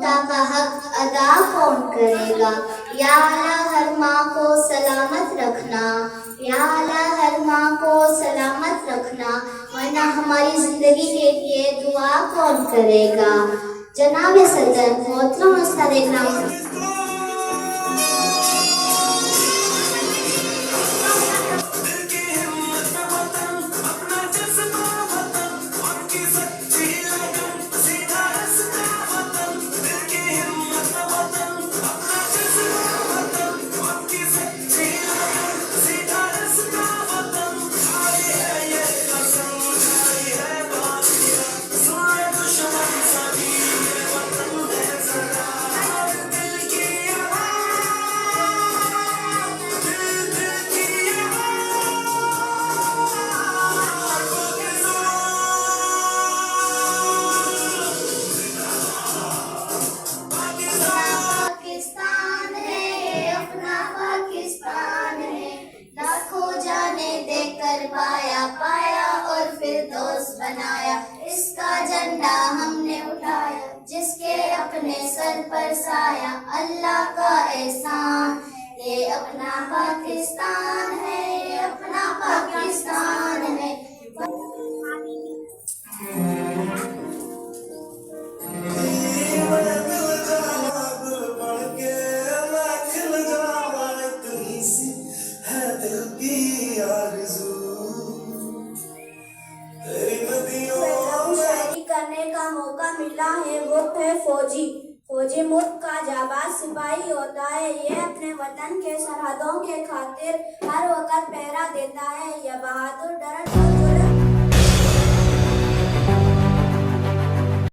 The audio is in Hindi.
ममता का हक अदा कौन करेगा। या अल्लाह हर माँ को सलामत रखना, या अल्लाह हर माँ को सलामत रखना, वरना हमारी जिंदगी के लिए दुआ कौन करेगा। जनाब सदर मोहतरम उस्ताद इकराम, पाया पाया और फिर दोस्त बनाया। इसका झंडा हमने उठाया, जिसके अपने सर पर साया। अल्लाह का एहसान, ये अपना पाकिस्तान है, ये अपना पाकिस्तान है। करने का मौका मिला है वो है फौजी। फौजी मुल्क का जाबाज सिपाही होता है। ये अपने वतन के सरहदों के खातिर हर वक्त पहरा देता है। यह बहादुर डरन